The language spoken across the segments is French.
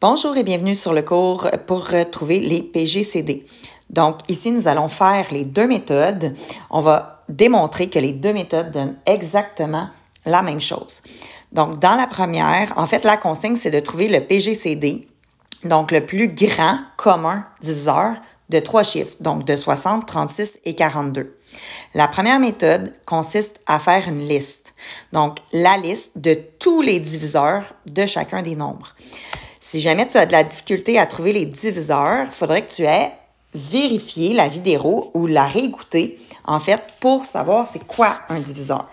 Bonjour et bienvenue sur le cours pour retrouver les PGCD. Donc ici, nous allons faire les deux méthodes. On va démontrer que les deux méthodes donnent exactement la même chose. Donc dans la première, en fait, la consigne, c'est de trouver le PGCD, donc le plus grand commun diviseur de trois chiffres, donc de 60, 36 et 42. La première méthode consiste à faire une liste, donc la liste de tous les diviseurs de chacun des nombres. Si jamais tu as de la difficulté à trouver les diviseurs, il faudrait que tu aies vérifié la vidéo ou la réécouter, en fait, pour savoir c'est quoi un diviseur.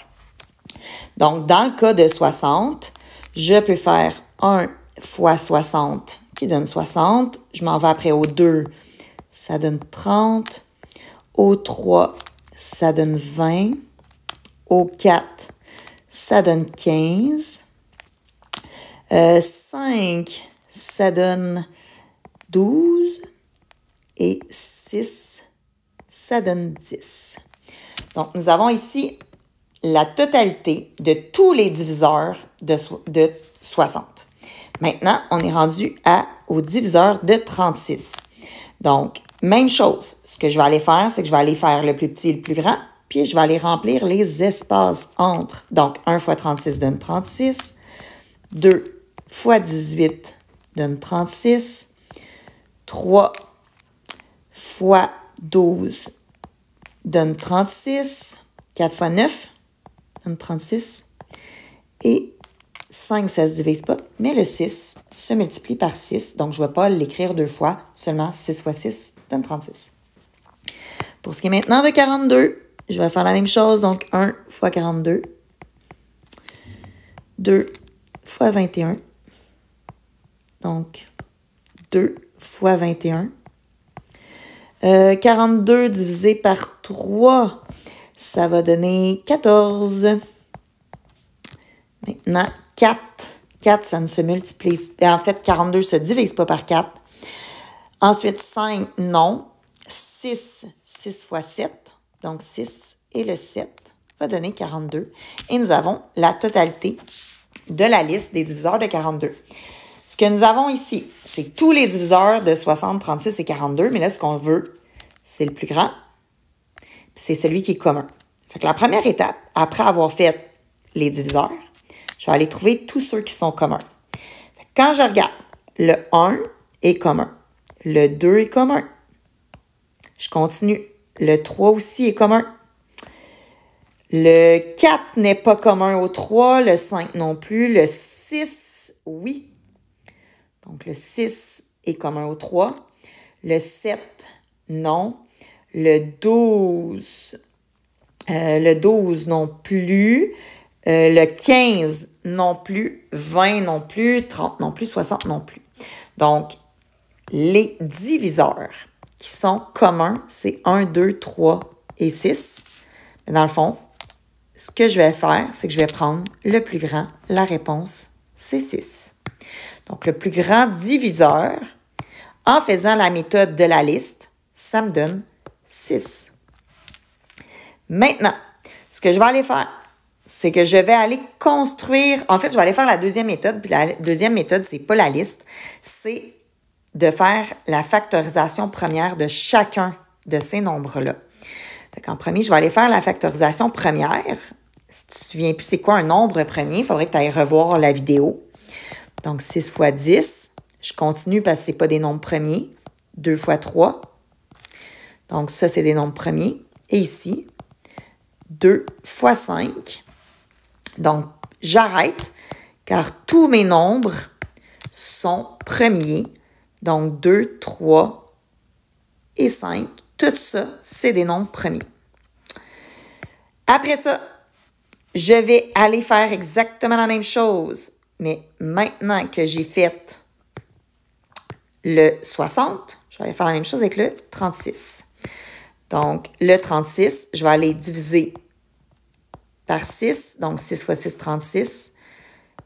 Donc, dans le cas de 60, je peux faire 1 fois 60 qui donne 60. Je m'en vais après au 2, ça donne 30. Au 3, ça donne 20. Au 4, ça donne 15. 5, ça donne 12. Et 6, ça donne 10. Donc, nous avons ici la totalité de tous les diviseurs de 60. Maintenant, on est rendu au diviseur de 36. Donc, même chose. Ce que je vais aller faire, c'est que je vais aller faire le plus petit et le plus grand, puis je vais aller remplir les espaces entre. Donc, 1 fois 36 donne 36. 2 fois 18 donne 36. 3 fois 12 donne 36. 4 fois 9 donne 36. Et 5, ça ne se divise pas, mais le 6 se multiplie par 6. Donc, je ne vais pas l'écrire deux fois, seulement 6 fois 6 donne 36. Pour ce qui est maintenant de 42, je vais faire la même chose. Donc, 1 fois 42. 2 fois 21. Donc, 2 fois 21. 42 divisé par 3, ça va donner 14. Maintenant, 4. 4, ça ne se multiplie. En fait, 42 ne se divise pas par 4. Ensuite, 5, non. 6, 6 fois 7. Donc, 6 et le 7 va donner 42. Et nous avons la totalité de la liste des diviseurs de 42. Ce que nous avons ici, c'est tous les diviseurs de 60, 36 et 42. Mais là, ce qu'on veut, c'est le plus grand. C'est celui qui est commun. Fait que la première étape, après avoir fait les diviseurs, je vais aller trouver tous ceux qui sont communs. Quand je regarde, le 1 est commun. Le 2 est commun. Je continue. Le 3 aussi est commun. Le 4 n'est pas commun au 3. Le 5 non plus. Le 6, oui. Donc, le 6 est commun au 3. Le 7, non. Le 12 non plus. Le 15 non plus. 20 non plus. 30 non plus. 60 non plus. Donc, les diviseurs qui sont communs, c'est 1, 2, 3 et 6. Mais dans le fond, ce que je vais faire, c'est que je vais prendre le plus grand. La réponse, c'est 6. Donc, le plus grand diviseur, en faisant la méthode de la liste, ça me donne 6. Maintenant, ce que je vais aller faire, c'est que je vais aller construire... En fait, je vais aller faire la deuxième méthode. Puis la deuxième méthode, c'est pas la liste, c'est de faire la factorisation première de chacun de ces nombres-là. En premier, je vais aller faire la factorisation première. Si tu ne te souviens plus c'est quoi un nombre premier, il faudrait que tu ailles revoir la vidéo. Donc, 6 fois 10. Je continue parce que ce n'est pas des nombres premiers. 2 fois 3. Donc, ça, c'est des nombres premiers. Et ici, 2 fois 5. Donc, j'arrête car tous mes nombres sont premiers. Donc, 2, 3 et 5. Tout ça, c'est des nombres premiers. Après ça, je vais aller faire exactement la même chose. Mais maintenant que j'ai fait le 60, je vais aller faire la même chose avec le 36. Donc, le 36, je vais aller diviser par 6. Donc, 6 fois 6, 36.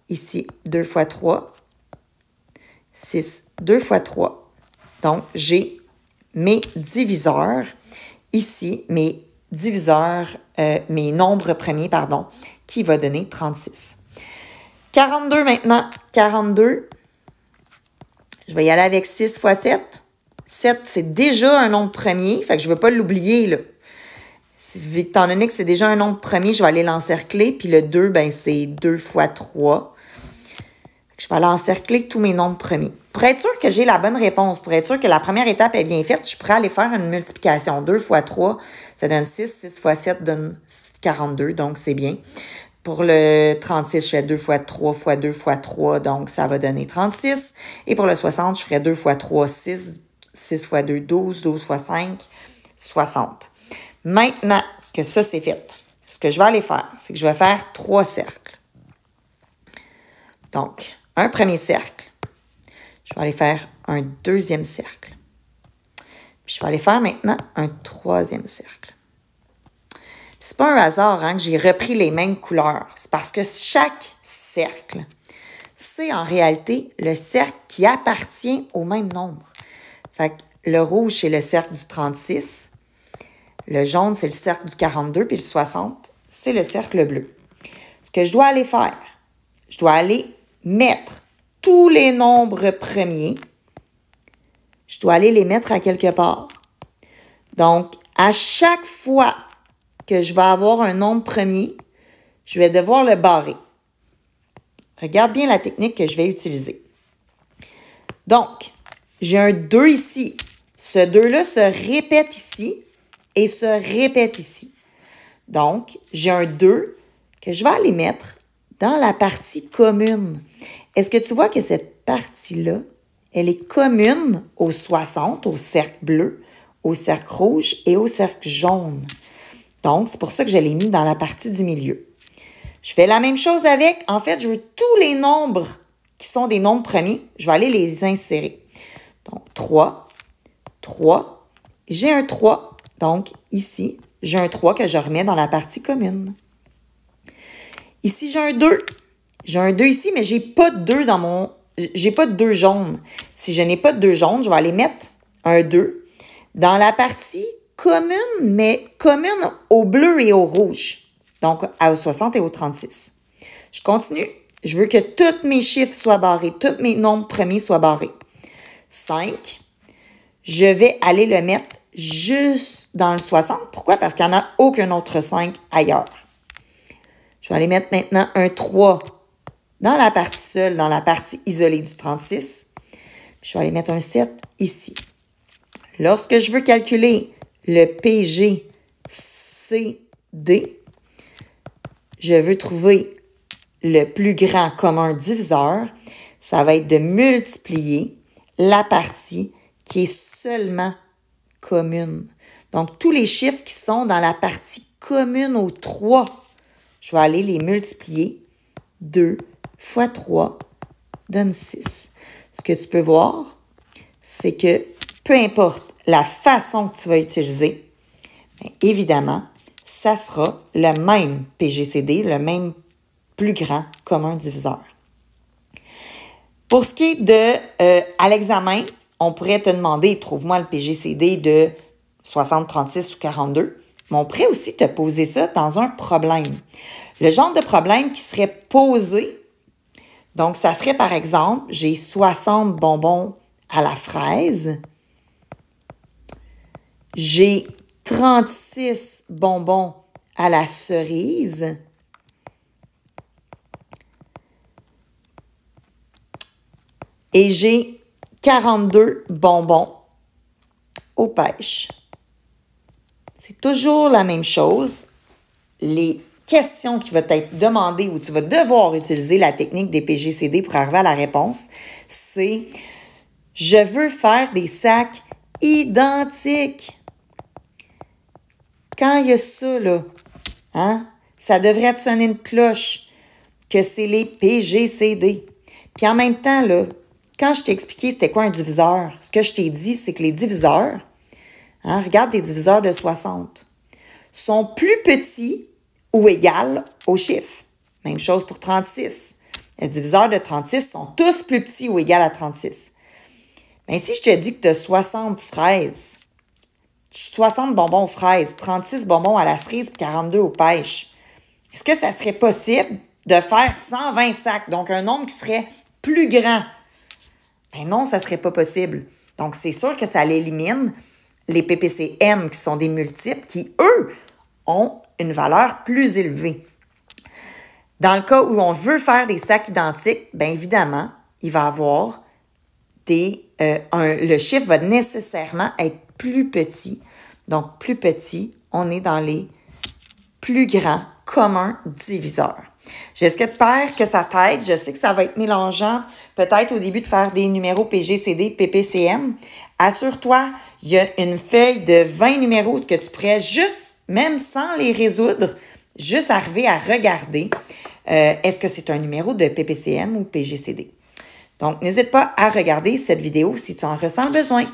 Ici, 2 fois 3. 6, 2 fois 3. Donc, j'ai mes diviseurs. Ici, mes nombres premiers, qui va donner 36. 42 maintenant. 42, Je vais y aller avec 6 fois 7. 7, c'est déjà un nombre premier, fait que je ne veux pas l'oublier, là. Étant donné que c'est déjà un nombre premier, je vais aller l'encercler, puis le 2, ben c'est 2 fois 3. Je vais aller encercler tous mes nombres premiers. Pour être sûr que j'ai la bonne réponse, pour être sûr que la première étape est bien faite, je pourrais aller faire une multiplication. 2 fois 3, ça donne 6. 6 fois 7 donne 42, donc c'est bien. Pour le 36, je fais 2 fois 3 fois 2 fois 3, donc ça va donner 36. Et pour le 60, je ferai 2 fois 3, 6. 6 fois 2, 12. 12 fois 5, 60. Maintenant que ça, c'est fait, ce que je vais aller faire, c'est que je vais faire 3 cercles. Donc, un premier cercle. Je vais aller faire un deuxième cercle. Puis je vais aller faire maintenant un troisième cercle. C'est pas un hasard que j'ai repris les mêmes couleurs. C'est parce que chaque cercle, c'est en réalité le cercle qui appartient au même nombre. Fait que le rouge, c'est le cercle du 36. Le jaune, c'est le cercle du 42. Puis le 60, c'est le cercle bleu. Ce que je dois aller faire, je dois aller mettre tous les nombres premiers. Je dois aller les mettre à quelque part. Donc, à chaque fois que je vais avoir un nombre premier, je vais devoir le barrer. Regarde bien la technique que je vais utiliser. Donc, j'ai un 2 ici. Ce 2-là se répète ici et se répète ici. Donc, j'ai un 2 que je vais aller mettre dans la partie commune. Est-ce que tu vois que cette partie-là, elle est commune au 60, au cercle bleu, au cercle rouge et au cercle jaune? Donc, c'est pour ça que je l'ai mis dans la partie du milieu. Je fais la même chose avec, en fait, je veux tous les nombres qui sont des nombres premiers, je vais aller les insérer. Donc, 3, 3, j'ai un 3. Donc, ici, j'ai un 3 que je remets dans la partie commune. Ici, j'ai un 2. J'ai un 2 ici, mais j'ai pas de 2 dans mon... J'ai pas de 2 jaunes. Si je n'ai pas de 2 jaunes, je vais aller mettre un 2 dans la partie commune, mais commune au bleu et au rouge. Donc, au 60 et au 36. Je continue. Je veux que tous mes chiffres soient barrés, tous mes nombres premiers soient barrés. 5. Je vais aller le mettre juste dans le 60. Pourquoi? Parce qu'il n'y en a aucun autre 5 ailleurs. Je vais aller mettre maintenant un 3 dans la partie seule, dans la partie isolée du 36. Puis je vais aller mettre un 7 ici. Lorsque je veux calculer le PGCD, je veux trouver le plus grand commun diviseur. Ça va être de multiplier la partie qui est seulement commune. Donc, tous les chiffres qui sont dans la partie commune au 3, je vais aller les multiplier. 2 fois 3 donne 6. Ce que tu peux voir, c'est que peu importe la façon que tu vas utiliser, bien, évidemment, ça sera le même PGCD, le même plus grand commun diviseur. Pour ce qui est de à l'examen, on pourrait te demander, trouve-moi le PGCD de 60, 36 ou 42. Mais on pourrait aussi te poser ça dans un problème. Le genre de problème qui serait posé, donc ça serait par exemple, j'ai 60 bonbons à la fraise, j'ai 36 bonbons à la cerise, et j'ai 42 bonbons aux pêches. C'est toujours la même chose. Les questions qui vont être demandées où tu vas devoir utiliser la technique des PGCD pour arriver à la réponse, c'est « Je veux faire des sacs identiques ». Quand il y a ça, là, hein, ça devrait te sonner une cloche que c'est les PGCD. Puis en même temps, là, quand je t'ai expliqué c'était quoi un diviseur, ce que je t'ai dit, c'est que les diviseurs, hein, regarde des diviseurs de 60, sont plus petits ou égales aux chiffres. Même chose pour 36. Les diviseurs de 36 sont tous plus petits ou égales à 36. Mais si je te dis que tu as 60 fraises, 60 bonbons aux fraises, 36 bonbons à la cerise et 42 aux pêches, est-ce que ça serait possible de faire 120 sacs? Donc, un nombre qui serait plus grand. Ben non, ça ne serait pas possible. Donc, c'est sûr que ça l'élimine les PPCM qui sont des multiples qui, eux, ont une valeur plus élevée. Dans le cas où on veut faire des sacs identiques, bien évidemment, il va y avoir le chiffre va nécessairement être plus petit. Donc, plus petit, on est dans les plus grands communs diviseurs. J'espère que ça t'aide. Je sais que ça va être mélangeant, peut-être au début de faire des numéros PGCD, PPCM. Assure-toi, il y a une feuille de 20 numéros que tu pourrais juste, même sans les résoudre, juste arriver à regarder est-ce que c'est un numéro de PPCM ou PGCD. Donc, n'hésite pas à regarder cette vidéo si tu en ressens le besoin.